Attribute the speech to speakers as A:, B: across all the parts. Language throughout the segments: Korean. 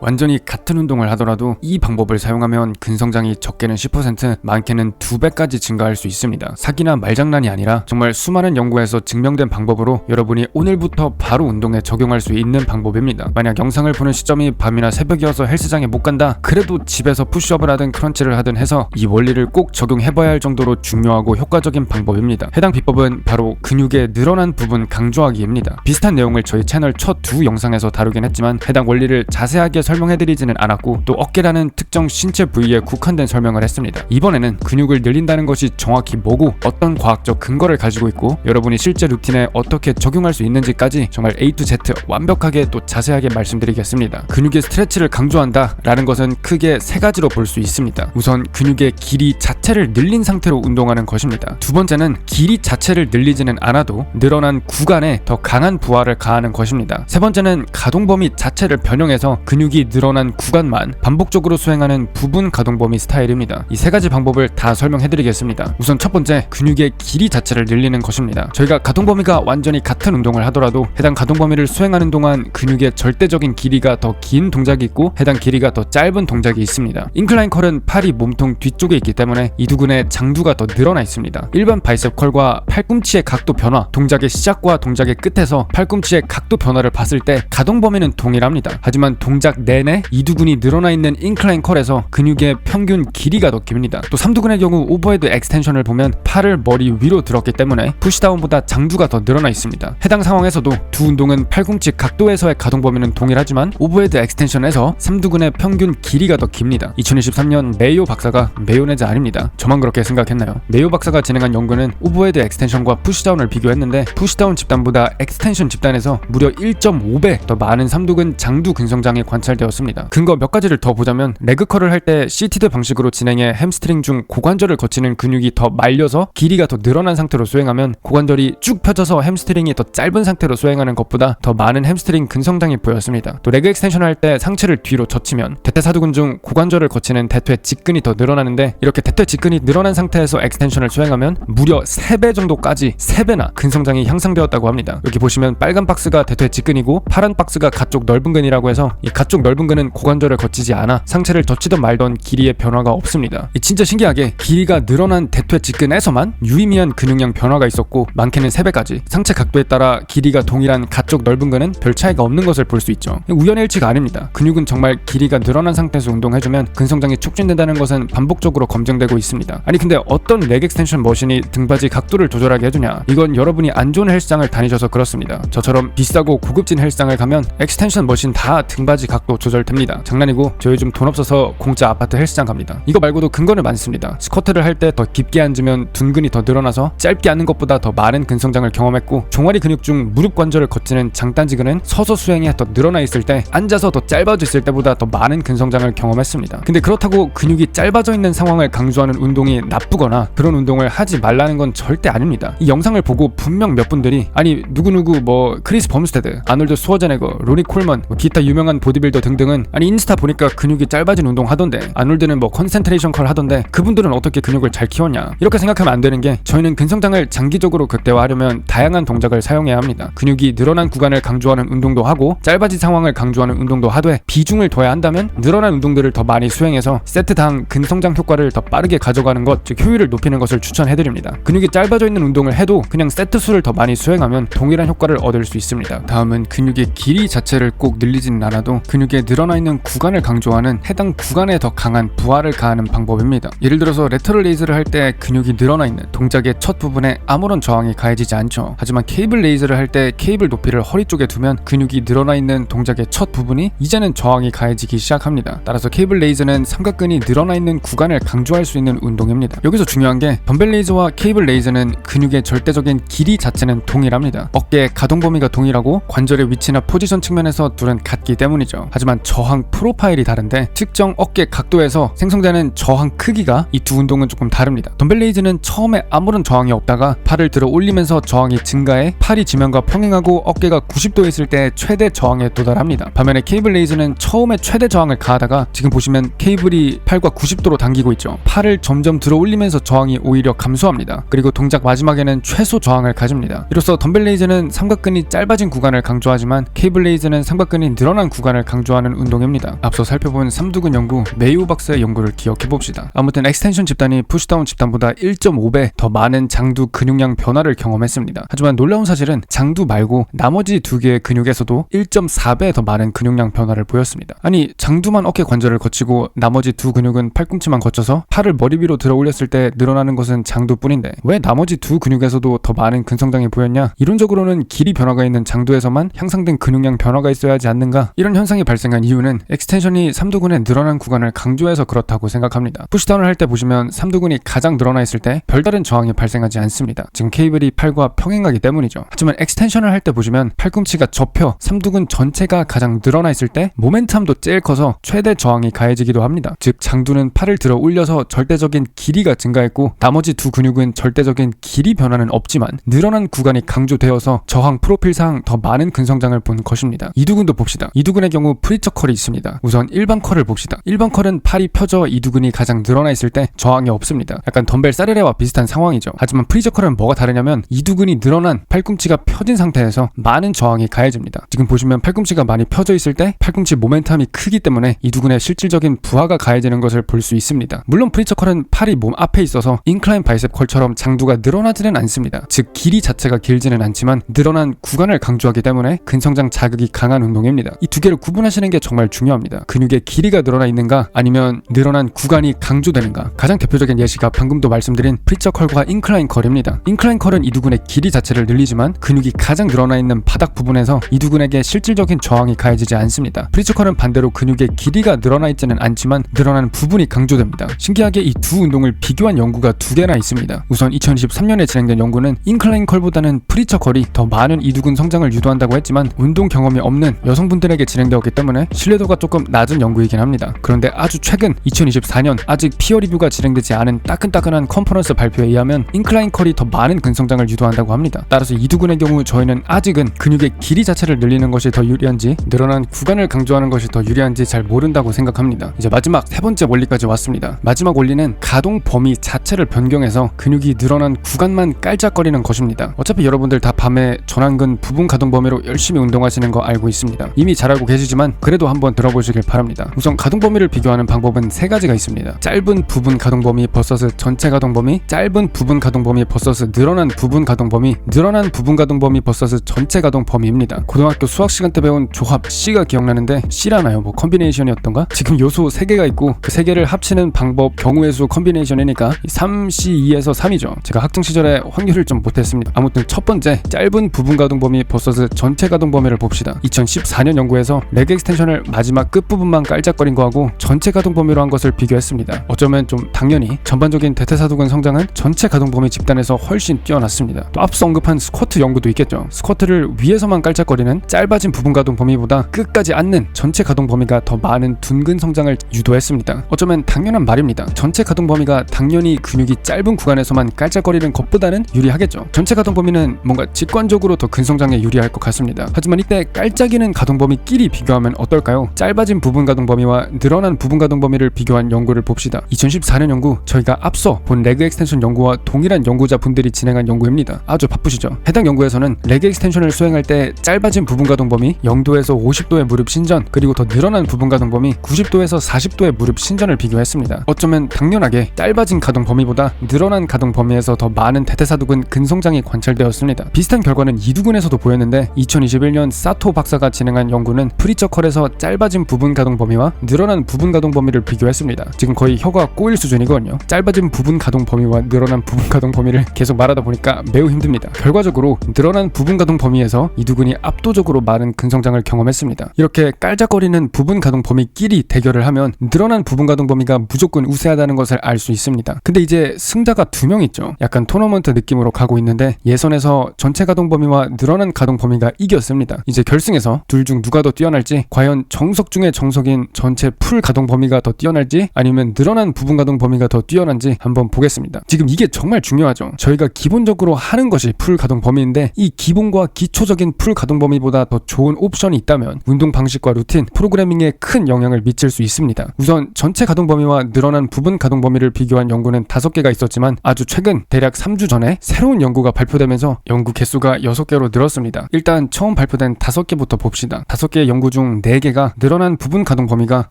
A: 완전히 같은 운동을 하더라도 이 방법을 사용하면 근성장이 적게는 10%, 많게는 2배까지 증가할 수 있습니다. 사기나 말장난이 아니라 정말 수많은 연구에서 증명된 방법으로 여러분이 오늘부터 바로 운동에 적용할 수 있는 방법입니다. 만약 영상을 보는 시점이 밤이나 새벽이어서 헬스장에 못 간다, 그래도 집에서 푸시업을 하든 크런치를 하든 해서 이 원리를 꼭 적용해봐야 할 정도로 중요하고 효과적인 방법입니다. 해당 비법은 바로 근육의 늘어난 부분 강조하기입니다. 비슷한 내용을 저희 채널 첫 두 영상에서 다루긴 했지만 해당 원리를 자세하게 설명해드리지는 않았고 또 어깨라는 특정 신체 부위에 국한된 설명을 했습니다. 이번에는 근육을 늘린다는 것이 정확히 뭐고 어떤 과학적 근거를 가지고 있고 여러분이 실제 루틴에 어떻게 적용할 수 있는지까지 정말 A to Z 완벽하게 또 자세하게 말씀드리겠습니다. 근육의 스트레치를 강조한다 라는 것은 크게 세 가지로 볼 수 있습니다. 우선 근육의 길이 자체를 늘린 상태로 운동하는 것입니다. 두 번째는 길이 자체를 늘리지는 않아도 늘어난 구간에 더 강한 부하를 가하는 것입니다. 세 번째는 가동 범위 자체를 변형해서 근육이 늘어난 구간만 반복적으로 수행하는 부분 가동 범위 스타일입니다. 이 세 가지 방법을 다 설명해드리겠습니다. 우선 첫 번째, 근육의 길이 자체를 늘리는 것입니다. 저희가 가동 범위가 완전히 같은 운동을 하더라도 해당 가동 범위를 수행하는 동안 근육의 절대적인 길이가 더 긴 동작이 있고 해당 길이가 더 짧은 동작이 있습니다. 인클라인 컬은 팔이 몸통 뒤쪽에 있기 때문에 이 두 근의 장두가 더 늘어나 있습니다. 일반 바이셉 컬과 팔꿈치의 각도 변화, 동작의 시작과 동작의 끝에서 팔꿈치의 각도 변화를 봤을 때 가동 범위는 동일합니다. 하지만 동작 내내 이두근이 늘어나 있는 인클라인 컬에서 근육의 평균 길이가 더 깁니다. 또 삼두근의 경우 오버헤드 엑스텐션을 보면 팔을 머리 위로 들었기 때문에 푸시다운보다 장두가 더 늘어나 있습니다. 해당 상황에서도 두 운동은 팔꿈치 각도에서의 가동 범위는 동일하지만 오버헤드 엑스텐션에서 삼두근의 평균 길이가 더 깁니다. 2023년 메이오 박사가 메요네즈 아닙니다. 저만 그렇게 생각했나요? 메이오 박사가 진행한 연구는 오버헤드 엑스텐션과 푸시다운을 비교했는데 푸시다운 집단보다 엑스텐션 집단에서 무려 1.5배 더 많은 삼두근 장두 근성장이 관찰되었습니다. 근거 몇 가지를 더 보자면 레그컬을 할 때 시티드 방식으로 진행해 햄스트링 중 고관절을 거치는 근육이 더 말려서 길이가 더 늘어난 상태로 수행하면 고관절이 쭉 펴져서 햄스트링이 더 짧은 상태로 수행하는 것보다 더 많은 햄스트링 근성장이 보였습니다. 또 레그 엑스텐션을 할 때 상체를 뒤로 젖히면 대퇴사두근 중 고관절을 거치는 대퇴 직근이 더 늘어나는데 이렇게 대퇴 직근이 늘어난 상태에서 엑스텐션을 수행하면 무려 3배 정도까지 3배나 근성장이 향상되었다고 합니다. 여기 보시면 빨간 박스가 대퇴 직근이고 파란 박스가 가쪽 넓은 근이라고 해서 이 가쪽 넓은 근은 고관절을 거치지 않아 상체를 젖히던 말던 길이의 변화가 없습니다. 진짜 신기하게 길이가 늘어난 대퇴 직근에서만 유의미한 근육량 변화가 있었고 많게는 3배까지 상체 각도에 따라 길이가 동일한 가쪽 넓은 근은 별 차이가 없는 것을 볼 수 있죠. 우연의 일치가 아닙니다. 근육은 정말 길이가 늘어난 상태에서 운동해주면 근성장이 촉진된다는 것은 반복적으로 검증되고 있습니다. 아니 근데 어떤 레그 엑스텐션 머신이 등받이 각도를 조절하게 해주냐? 이건 여러분이 안 좋은 헬스장을 다니셔서 그렇습니다. 저처럼 비싸고 고급진 헬스장을 가면 엑스텐션 머신 다 등받이 각도 조절됩니다. 장난이고 저 요즘 돈 없어서 공짜 아파트 헬스장 갑니다. 이거 말고도 근거는 많습니다. 스쿼트를 할 때 더 깊게 앉으면 둔근이 더 늘어나서 짧게 앉는 것보다 더 많은 근성장을 경험했고 종아리 근육 중 무릎 관절을 거치는 장단지근은 서서 수행에 더 늘어나 있을 때 앉아서 더 짧아져 있을 때보다 더 많은 근성장을 경험했습니다. 근데 그렇다고 근육이 짧아져 있는 상황을 강조하는 운동이 나쁘거나 그런 운동을 하지 말라는 건 절대 아닙니다. 이 영상을 보고 분명 몇 분들이 아니 누구누구 뭐 크리스 범스테드, 아놀드 스워제네거, 로니 콜먼, 뭐 기타 유명한 보디빌더 등등은 아니 인스타 보니까 근육이 짧아진 운동 하던데 아놀드는 뭐 컨센트레이션 컬 하던데 그분들은 어떻게 근육을 잘 키웠냐 이렇게 생각하면 안 되는 게 저희는 근성장을 장기적으로 극대화하려면 다양한 동작을 사용해야 합니다. 근육이 늘어난 구간을 강조하는 운동도 하고 짧아진 상황을 강조하는 운동도 하되 비중을 둬야 한다면 늘어난 운동들을 더 많이 수행해서 세트당 근성장 효과를 더 빠르게 가져가는 것, 즉 효율을 높이는 것을 추천해드립니다. 근육이 짧아져 있는 운동을 해도 그냥 세트 수를 더 많이 수행하면 동일한 효과를 얻을 수 있습니다. 다음은 근육의 길이 자체를 꼭 늘리지는 않아도 근육에 늘어나 있는 구간을 강조하는 해당 구간에 더 강한 부하를 가하는 방법입니다. 예를 들어서 레터럴 레이즈를 할 때 근육이 늘어나 있는 동작의 첫 부분에 아무런 저항이 가해지지 않죠. 하지만 케이블 레이즈를 할 때 케이블 높이를 허리 쪽에 두면 근육이 늘어나 있는 동작의 첫 부분이 이제는 저항이 가해지기 시작합니다. 따라서 케이블 레이즈는 삼각근이 늘어나 있는 구간을 강조할 수 있는 운동입니다. 여기서 중요한 게 덤벨 레이즈와 케이블 레이즈는 근육의 절대적인 길이 자체는 동일합니다. 어깨의 가동 범위가 동일하고 관절의 위치나 포지션 측면에서 둘은 같기 때문이죠. 하지만 저항 프로파일이 다른데 특정 어깨 각도에서 생성되는 저항 크기가 이 두 운동은 조금 다릅니다. 덤벨 레이즈는 처음에 아무런 저항이 없다가 팔을 들어 올리면서 저항이 증가해 팔이 지면과 평행하고 어깨가 90도에 있을 때 최대 저항에 도달합니다. 반면에 케이블 레이즈는 처음에 최대 저항을 가하다가 지금 보시면 케이블이 팔과 90도로 당기고 있죠. 팔을 점점 들어 올리면서 저항이 오히려 감소합니다. 그리고 동작 마지막에는 최소 저항을 가집니다. 이로써 덤벨 레이즈는 삼각근이 짧아진 구간을 강조하지만 케이블 레이즈는 삼각근이 늘어난 구간을 강조합니다. 강조하는 운동입니다. 앞서 살펴본 삼두근 연구 메이오 박사의 연구를 기억해봅시다. 아무튼 엑스텐션 집단이 푸시다운 집단보다 1.5배 더 많은 장두 근육량 변화를 경험했습니다. 하지만 놀라운 사실은 장두 말고 나머지 두 개의 근육에서도 1.4배 더 많은 근육량 변화를 보였습니다. 아니 장두만 어깨 관절을 거치고 나머지 두 근육은 팔꿈치만 거쳐서 팔을 머리 위로 들어 올렸을 때 늘어나는 것은 장두뿐인데 왜 나머지 두 근육에서도 더 많은 근성장이 보였냐? 이론적으로는 길이 변화가 있는 장두에서만 향상된 근육량 변화가 있어야 하지 않는가? 이런 현상이 발생한 이유는 엑스텐션이 삼두근의 늘어난 구간을 강조해서 그렇다고 생각합니다. 푸시다운을 할 때 보시면 삼두근이 가장 늘어나 있을 때 별다른 저항이 발생하지 않습니다. 지금 케이블이 팔과 평행하기 때문이죠. 하지만 엑스텐션을 할 때 보시면 팔꿈치가 접혀 삼두근 전체가 가장 늘어나 있을 때 모멘텀도 제일 커서 최대 저항이 가해지기도 합니다. 즉 장두는 팔을 들어 올려서 절대적인 길이가 증가했고 나머지 두 근육은 절대적인 길이 변화는 없지만 늘어난 구간이 강조되어서 저항 프로필상 더 많은 근성장을 본 것입니다. 이두근도 봅시다. 이두근의 경우 프리처 컬이 있습니다. 우선 일반 컬을 봅시다. 일반 컬은 팔이 펴져 이두근이 가장 늘어나 있을 때 저항이 없습니다. 약간 덤벨 사르레와 비슷한 상황이죠. 하지만 프리처 컬은 뭐가 다르냐면 이두근이 늘어난 팔꿈치가 펴진 상태에서 많은 저항이 가해집니다. 지금 보시면 팔꿈치가 많이 펴져 있을 때 팔꿈치 모멘텀이 크기 때문에 이두근의 실질적인 부하가 가해지는 것을 볼 수 있습니다. 물론 프리처 컬은 팔이 몸 앞에 있어서 인클라인 바이셉 컬처럼 장두가 늘어나지는 않습니다. 즉 길이 자체가 길지는 않지만 늘어난 구간을 강조하기 때문에 근성장 자극이 강한 운동입니다. 이 두 개를 구분하시는 게 정말 중요합니다. 근육의 길이가 늘어나 있는가 아니면 늘어난 구간이 강조되는가. 가장 대표적인 예시가 방금도 말씀드린 프리처 컬과 인클라인 컬입니다. 인클라인 컬은 이두근의 길이 자체를 늘리지만 근육이 가장 늘어나 있는 바닥 부분에서 이두근에게 실질적인 저항이 가해지지 않습니다. 프리처 컬은 반대로 근육의 길이가 늘어나 있지는 않지만 늘어나는 부분이 강조됩니다. 신기하게 이 두 운동을 비교한 연구가 두 개나 있습니다. 우선 2023년에 진행된 연구는 인클라인 컬보다는 프리처 컬이 더 많은 이두근 성장을 유도한다고 했지만 운동 경험이 없는 여성분들에게 진행되었기 때문에 신뢰도가 조금 낮은 연구이긴 합니다. 그런데 아주 최근 2024년 아직 피어 리뷰가 진행되지 않은 따끈따끈한 컨퍼런스 발표에 의하면 인클라인 컬이 더 많은 근성장을 유도한다고 합니다. 따라서 이두근의 경우 저희는 아직은 근육의 길이 자체를 늘리는 것이 더 유리한지 늘어난 구간을 강조하는 것이 더 유리한지 잘 모른다고 생각합니다. 이제 마지막 세 번째 원리까지 왔습니다. 마지막 원리는 가동 범위 자체를 변경해서 근육이 늘어난 구간만 깔짝거리는 것입니다. 어차피 여러분들 다 밤에 전완근 부분 가동 범위로 열심히 운동하시는 거 알고 있습니다. 이미 잘 알고 계시지만 그래도 한번 들어보시길 바랍니다. 우선 가동 범위를 비교하는 방법은 세 가지가 있습니다. 짧은 부분 가동 범위 vs 전체 가동 범위, 짧은 부분 가동 범위 vs 늘어난 부분 가동 범위, 늘어난 부분 가동 범위 vs 전체 가동 범위입니다. 고등학교 수학 시간 때 배운 조합 C가 기억나는데 C라나요? 뭐 컨비네이션이었던가? 지금 요소 3개가 있고 그 3개를 합치는 방법 경우의 수 컨비네이션이니까 3C2에서 3이죠. 제가 학창 시절에 확률을 좀 못했습니다. 아무튼 첫 번째 짧은 부분 가동 범위 vs 전체 가동 범위를 봅시다. 2014년 연구에서 레그 엑스텐션을 마지막 끝부분만 깔짝거린 거하고 전체 가동 범위로 한 것을 비교했습니다. 어쩌면 좀 당연히 전반적인 대퇴사두근 성장은 전체 가동 범위 집단에서 훨씬 뛰어났습니다. 또 앞서 언급한 스쿼트 연구도 있겠죠. 스쿼트를 위에서만 깔짝거리는 짧아진 부분 가동 범위보다 끝까지 앉는 전체 가동 범위가 더 많은 둔근 성장을 유도했습니다. 어쩌면 당연한 말입니다. 전체 가동 범위가 당연히 근육이 짧은 구간에서만 깔짝거리는 것보다는 유리하겠죠. 전체 가동 범위는 뭔가 직관적으로 더 근성장에 유리할 것 같습니다. 하지만 이때 깔짝이는 가동 범위끼리 비교하면 어떨까요? 짧아진 부분 가동 범위와 늘어난 부분 가동 범위를 비교한 연구를 봅시다. 2014년 연구, 저희가 앞서 본 레그 엑스텐션 연구와 동일한 연구자분들이 진행한 연구입니다. 아주 바쁘시죠? 해당 연구에서는 레그 엑스텐션을 수행할 때 짧아진 부분 가동 범위 0도에서 50도의 무릎 신전, 그리고 더 늘어난 부분 가동 범위 90도에서 40도의 무릎 신전을 비교했습니다. 어쩌면 당연하게 짧아진 가동 범위보다 늘어난 가동 범위에서 더 많은 대퇴사두근 근성장이 관찰되었습니다. 비슷한 결과는 이두근에서도 보였는데 2021년 사토 박사가 진행한 연구는 프리처 컬에서 짧아진 부분 가동 범위와 늘어난 부분 가동 범위를 비교했습니다. 지금 거의 혀가 꼬일 수준이거든요. 짧아진 부분 가동 범위와 늘어난 부분 가동 범위를 계속 말하다 보니까 매우 힘듭니다. 결과적으로 늘어난 부분 가동 범위에서 이두근이 압도적으로 많은 근성장을 경험했습니다. 이렇게 깔짝거리는 부분 가동 범위끼리 대결을 하면 늘어난 부분 가동 범위가 무조건 우세하다는 것을 알 수 있습니다. 근데 이제 승자가 2명 있죠. 약간 토너먼트 느낌으로 가고 있는데 예선에서 전체 가동 범위와 늘어난 가동 범위가 이겼습니다. 이제 결승에서 둘 중 누가 더 뛰어날지, 과연 정석 중에 정석인 전체 풀 가동 범위가 더 뛰어날지 아니면 늘어난 부분 가동 범위가 더 뛰어난지 한번 보겠습니다. 지금 이게 정말 중요하죠. 저희가 기본적으로 하는 것이 풀 가동 범위인데 이 기본과 기초적인 풀 가동 범위보다 더 좋은 옵션이 있다면 운동 방식과 루틴, 프로그래밍에 큰 영향을 미칠 수 있습니다. 우선 전체 가동 범위와 늘어난 부분 가동 범위를 비교한 연구는 5개가 있었지만 아주 최근 대략 3주 전에 새로운 연구가 발표되면서 연구 개수가 6개로 늘었습니다. 일단 처음 발표된 5개부터 봅시다. 5개의 연구 중 근성장 4개가 늘어난 부분 가동 범위가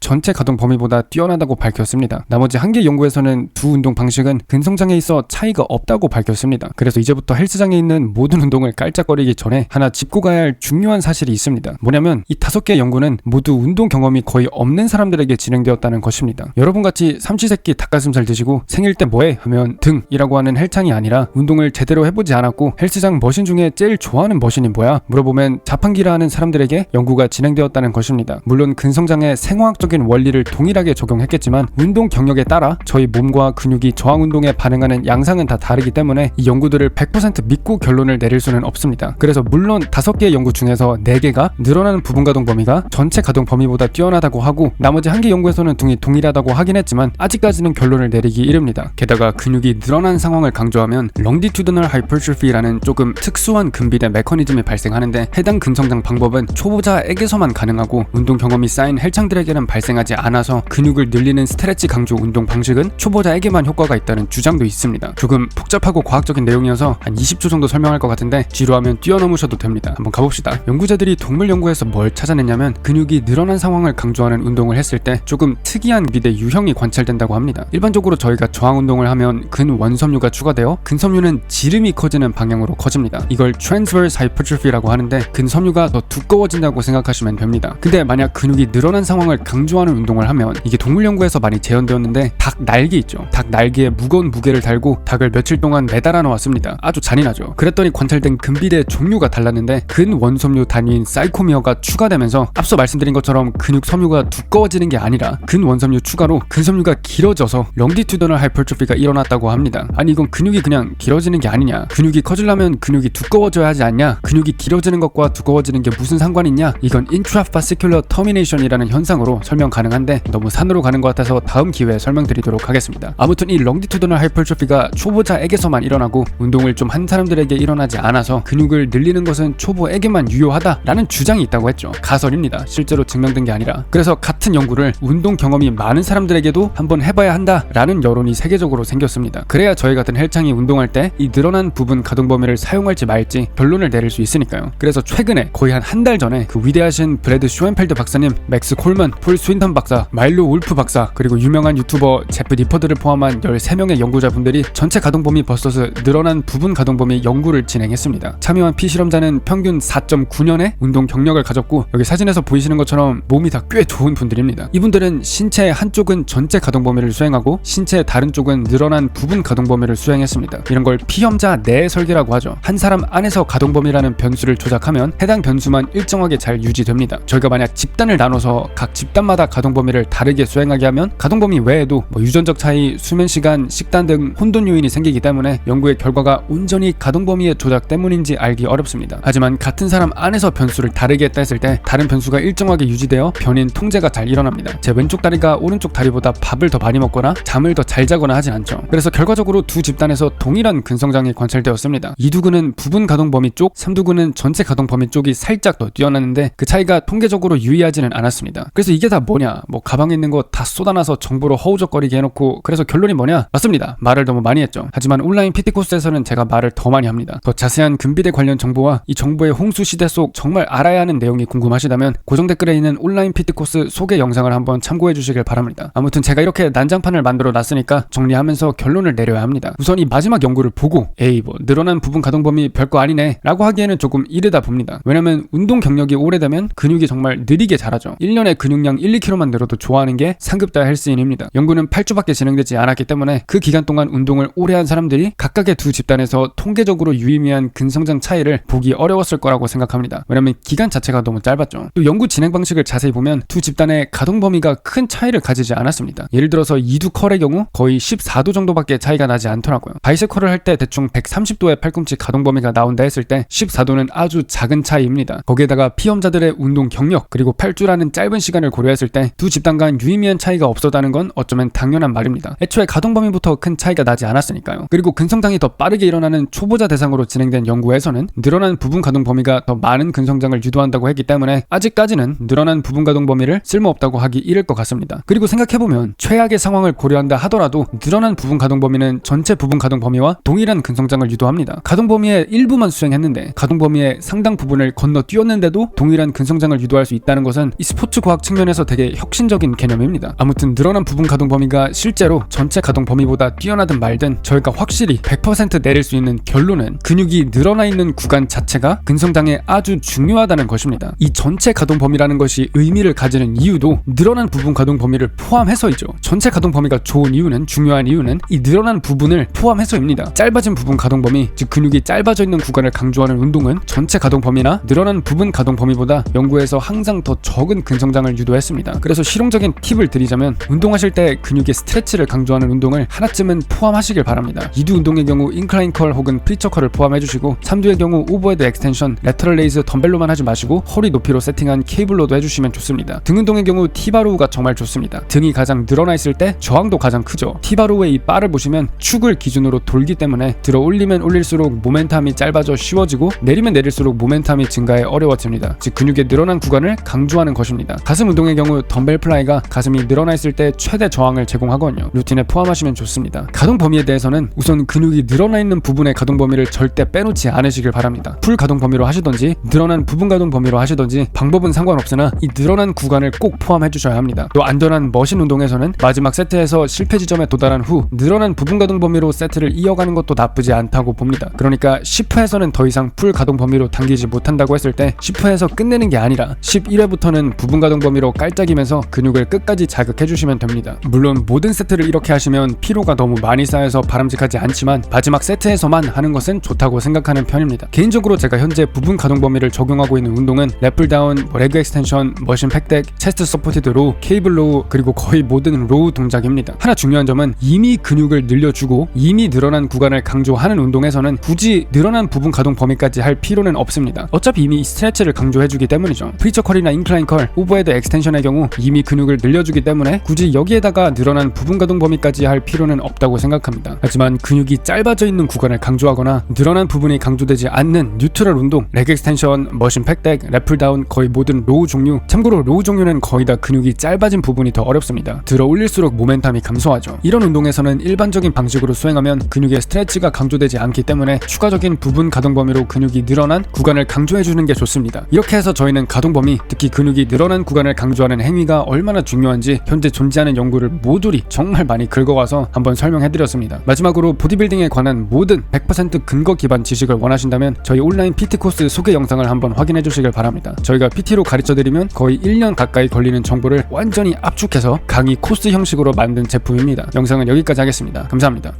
A: 전체 가동 범위보다 뛰어나다고 밝혔습니다. 나머지 1개 연구에서는 두 운동 방식은 근성장에 있어 차이가 없다고 밝혔습니다. 그래서 이제부터 헬스장에 있는 모든 운동을 깔짝거리기 전에 하나 짚고 가야 할 중요한 사실이 있습니다. 뭐냐면 이 5개 연구는 모두 운동 경험이 거의 없는 사람들에게 진행되었다는 것입니다. 여러분같이 삼시세끼 닭가슴살 드시고 생일 때 뭐해? 하면 등이라고 하는 헬창이 아니라 운동을 제대로 해보지 않았고 헬스장 머신 중에 제일 좋아하는 머신이 뭐야? 물어보면 자판기라 하는 사람들에게 연구가 진행되었다는 것입니다. 물론 근성장의 생화학적인 원리를 동일하게 적용했겠지만 운동 경력에 따라 저희 몸과 근육이 저항 운동에 반응하는 양상은 다 다르기 때문에 이 연구들을 100% 믿고 결론을 내릴 수는 없습니다. 그래서 물론 5개의 연구 중에서 4개가 늘어나는 부분 가동 범위가 전체 가동 범위보다 뛰어나다고 하고 나머지 1개 연구에서는 동일하다고 하긴 했지만 아직까지는 결론을 내리기 이릅니다. 게다가 근육이 늘어난 상황을 강조하면 longitudinal hypertrophy라는 조금 특수한 근비대 메커니즘이 발생하는데 해당 근성장 방법은 초보자에게서만 가능하고 운동 경험이 쌓인 헬창들에게는 발생하지 않아서 근육을 늘리는 스트레치 강조 운동 방식은 초보자에게만 효과가 있다는 주장도 있습니다. 조금 복잡하고 과학적인 내용이어서 한 20초 정도 설명할 것 같은데 지루하면 뛰어넘으셔도 됩니다. 한번 가봅시다. 연구자들이 동물 연구에서 뭘 찾아냈냐면 근육이 늘어난 상황을 강조하는 운동을 했을 때 조금 특이한 비대 유형이 관찰된다고 합니다. 일반적으로 저희가 저항 운동을 하면 근원섬유가 추가되어 근섬유는 지름이 커지는 방향으로 커집니다. 이걸 transverse hypertrophy라고 하는데 근섬유가 더 두꺼워진다고 생각하시면 됩니다. 근데 만약 근육이 늘어난 상황을 강조하는 운동을 하면 이게 동물 연구에서 많이 재현되었는데 닭 날개 있죠. 닭 날개에 무거운 무게를 달고 닭을 며칠 동안 매달아 놓았습니다. 아주 잔인하죠. 그랬더니 관찰된 근비대 종류가 달랐는데 근원섬유 단위인 사이코미어가 추가되면서 앞서 말씀드린 것처럼 근육 섬유가 두꺼워지는 게 아니라 근원섬유 추가로 근섬유가 길어져서 longitudinal hypertrophy가 일어났다고 합니다. 아니 이건 근육이 그냥 길어지는 게 아니냐? 근육이 커지려면 근육이 두꺼워져야 하지 않냐? 근육이 길어지는 것과 두꺼워지는 게 무슨 상관이 있냐? 이건 intrafascicular termination이라는 현상으로 설명 가능한데 너무 산으로 가는 것 같아서 다음 기회에 설명드리도록 하겠습니다. 아무튼 이 longitudinal hypertrophy가 초보자에게서만 일어나고 운동을 좀 한 사람들에게 일어나지 않아서 근육을 늘리는 것은 초보에게만 유효하다라는 주장이 있다고 했죠. 가설입니다. 실제로 증명된 게 아니라. 그래서 같은 연구를 운동 경험이 많은 사람들에게도 한번 해봐야 한다라는 여론이 세계적으로 생겼습니다. 그래야 저희 같은 헬창이 운동할 때 이 늘어난 부분 가동 범위를 사용할지 말지 결론을 내릴 수 있으니까요. 그래서 최근에 거의 한 달 전에 그 위대하신 브래드 쇼엔펠드 박사님, 맥스 콜먼, 폴 스윈턴 박사, 마일로 울프 박사 그리고 유명한 유튜버 제프 니퍼드를 포함한 13명의 연구자분들이 전체 가동 범위 vs 늘어난 부분 가동 범위 연구를 진행했습니다. 참여한 피실험자는 평균 4.9년의 운동 경력을 가졌고 여기 사진에서 보이시는 것처럼 몸이 다 꽤 좋은 분들입니다. 이분들은 신체의 한쪽은 전체 가동 범위를 수행하고 신체의 다른 쪽은 늘어난 부분 가동 범위를 수행했습니다. 이런 걸 피험자 내 설계라고 하죠. 한 사람 안에서 가동 범위라는 변수를 조작하면 해당 변수만 일정하게 잘 유지됩니다. 저희가 만약 집단을 나눠서 각 집단마다 가동 범위를 다르게 수행하게 하면 가동 범위 외에도 유전적 차이, 수면 시간, 식단 등 혼돈 요인이 생기기 때문에 연구의 결과가 온전히 가동 범위의 조작 때문인지 알기 어렵습니다. 하지만 같은 사람 안에서 변수를 다르게 했다 했을 때 다른 변수가 일정하게 유지되어 변인 통제가 잘 일어납니다. 제 왼쪽 다리가 오른쪽 다리보다 밥을 더 많이 먹거나 잠을 더 잘 자거나 하진 않죠. 그래서 결과적으로 두 집단에서 동일한 근성장이 관찰되었습니다. 이두근은 부분 가동 범위 쪽, 삼두근은 전체 가동 범위 쪽이 살짝 더 뛰어났는데 그 차이가 통계적으로 유의하지는 않았습니다. 그래서 이게 다 뭐냐? 가방에 있는 거 다 쏟아놔서 정보로 허우적거리게 해놓고 그래서 결론이 뭐냐? 맞습니다. 말을 너무 많이 했죠. 하지만 온라인 PT 코스에서는 제가 말을 더 많이 합니다. 더 자세한 근비대 관련 정보와 이 정보의 홍수 시대 속 정말 알아야 하는 내용이 궁금하시다면 고정 댓글에 있는 온라인 PT 코스 소개 영상을 한번 참고해 주시길 바랍니다. 아무튼 제가 이렇게 난장판을 만들어 놨으니까 정리하면서 결론을 내려야 합니다. 우선 이 마지막 연구를 보고 에이 늘어난 부분 가동 범위 별거 아니네 라고 하기에는 조금 이르다 봅니다. 왜냐면 운동 경력이 오래되면 근육이 정말 느리게 자라죠. 1년에 근육량 1, 2kg만 늘어도 좋아하는 게 상급자 헬스인입니다. 연구는 8주밖에 진행되지 않았기 때문에 그 기간 동안 운동을 오래 한 사람들이 각각의 두 집단에서 통계적으로 유의미한 근성장 차이를 보기 어려웠을 거라고 생각합니다. 왜냐면 기간 자체가 너무 짧았죠. 또 연구 진행 방식을 자세히 보면 두 집단의 가동 범위가 큰 차이를 가지지 않았습니다. 예를 들어서 2두 컬의 경우 거의 14도 정도밖에 차이가 나지 않더라고요. 바이셉 컬을 할 때 대충 130도의 팔꿈치 가동 범위가 나온다 했을 때 14도는 아주 작은 차이입니다. 거기에다가 피험자들의 운동 경력 그리고 8주라는 짧은 시간을 고려했을 때 두 집단 간 유의미한 차이가 없었다는 건 어쩌면 당연한 말입니다. 애초에 가동 범위부터 큰 차이가 나지 않았으니까요. 그리고 근성장이 더 빠르게 일어나는 초보자 대상으로 진행된 연구에서는 늘어난 부분 가동 범위가 더 많은 근성장을 유도한다고 했기 때문에 아직까지는 늘어난 부분 가동 범위를 쓸모없다고 하기 이를 것 같습니다. 그리고 생각해보면 최악의 상황을 고려한다 하더라도 늘어난 부분 가동 범위는 전체 부분 가동 범위와 동일한 근성장을 유도합니다. 가동 범위의 일부만 수행했는데 가동 범위의 상당 부분을 건너 뛰었는데도 동일한 근성장을 유도할 간주할 수 있다는 것은 이 스포츠 과학 측면에서 되게 혁신적인 개념입니다. 아무튼 늘어난 부분 가동 범위가 실제로 전체 가동 범위보다 뛰어나든 말든 저희가 확실히 100% 내릴 수 있는 결론은 근육이 늘어나 있는 구간 자체가 근성장에 아주 중요하다는 것입니다. 이 전체 가동 범위라는 것이 의미를 가지는 이유도 늘어난 부분 가동 범위를 포함해서이죠. 전체 가동 범위가 좋은 이유는, 중요한 이유는 이 늘어난 부분을 포함해서입니다. 짧아진 부분 가동 범위, 즉 근육이 짧아져 있는 구간을 강조하는 운동은 전체 가동 범위나 늘어난 부분 가동 범위보다 연구에서 항상 더 적은 근성장을 유도했습니다. 그래서 실용적인 팁을 드리자면 운동하실 때 근육의 스트레치를 강조하는 운동을 하나쯤은 포함하시길 바랍니다. 2두 운동의 경우 인클라인 컬 혹은 프리처 컬을 포함해주시고 3두의 경우 오버헤드 엑스텐션, 레터럴 레이즈 덤벨로만 하지 마시고 허리 높이로 세팅한 케이블로도 해주시면 좋습니다. 등 운동의 경우 티바로우가 정말 좋습니다. 등이 가장 늘어나 있을 때 저항도 가장 크죠. 티바로우의 이 바를 보시면 축을 기준으로 돌기 때문에 들어 올리면 올릴수록 모멘텀이 짧아져 쉬워지고 내리면 내릴수록 모멘텀이 증가해 어려워집니다. 즉 근육의 늘어난 구간을 강조하는 것입니다. 가슴 운동의 경우 덤벨 플라이가 가슴이 늘어나 있을 때 최대 저항을 제공하거든요. 루틴에 포함하시면 좋습니다. 가동 범위에 대해서는 우선 근육이 늘어나 있는 부분의 가동 범위를 절대 빼놓지 않으시길 바랍니다. 풀 가동 범위로 하시던지 늘어난 부분 가동 범위로 하시던지 방법은 상관없으나 이 늘어난 구간을 꼭 포함해 주셔야 합니다. 또 안전한 머신 운동에서는 마지막 세트에서 실패 지점에 도달한 후 늘어난 부분 가동 범위로 세트를 이어가는 것도 나쁘지 않다고 봅니다. 그러니까 10회에서는 더 이상 풀 가동 범위로 당기지 못한다고 했을 때 10회에서 끝내는 게 아니라 11회부터는 부분 가동 범위로 깔짝이면서 근육을 끝까지 자극해 주시면 됩니다. 물론 모든 세트를 이렇게 하시면 피로가 너무 많이 쌓여서 바람직하지 않지만 마지막 세트에서만 하는 것은 좋다고 생각하는 편입니다. 개인적으로 제가 현재 부분 가동 범위를 적용하고 있는 운동은 랩풀다운, 레그 엑스텐션, 머신 팩덱, 체스트 서포티드 로우, 케이블 로우, 그리고 거의 모든 로우 동작입니다. 하나 중요한 점은 이미 근육을 늘려주고 이미 늘어난 구간을 강조하는 운동에서는 굳이 늘어난 부분 가동 범위까지 할 필요는 없습니다. 어차피 이미 스트레치를 강조해주기 때문이죠. 프리처 컬이나 인클라인 컬, 오버헤드 엑스텐션의 경우 이미 근육을 늘려주기 때문에 굳이 여기에다가 늘어난 부분 가동 범위까지 할 필요는 없다고 생각합니다. 하지만 근육이 짧아져 있는 구간을 강조하거나 늘어난 부분이 강조되지 않는 뉴트럴 운동, 레그 엑스텐션, 머신 팩덱, 랩풀다운, 거의 모든 로우 종류, 참고로 로우 종류는 거의 다 근육이 짧아진 부분이 더 어렵습니다. 들어 올릴수록 모멘텀이 감소하죠. 이런 운동에서는 일반적인 방식으로 수행하면 근육의 스트레치가 강조되지 않기 때문에 추가적인 부분 가동 범위로 근육이 늘어난 구간을 강조해주는 게 좋습니다. 이렇게 해서 저희는 가동 범위, 특히 근육이 늘어난 구간을 강조하는 행위가 얼마나 중요한지 현재 존재하는 연구를 모조리 정말 많이 긁어와서 한번 설명해드렸습니다. 마지막으로 보디빌딩에 관한 모든 100% 근거 기반 지식을 원하신다면 저희 온라인 PT 코스 소개 영상을 한번 확인해 주시길 바랍니다. 저희가 PT로 가르쳐드리면 거의 1년 가까이 걸리는 정보를 완전히 압축해서 강의 코스 형식으로 만든 제품입니다. 영상은 여기까지 하겠습니다. 감사합니다.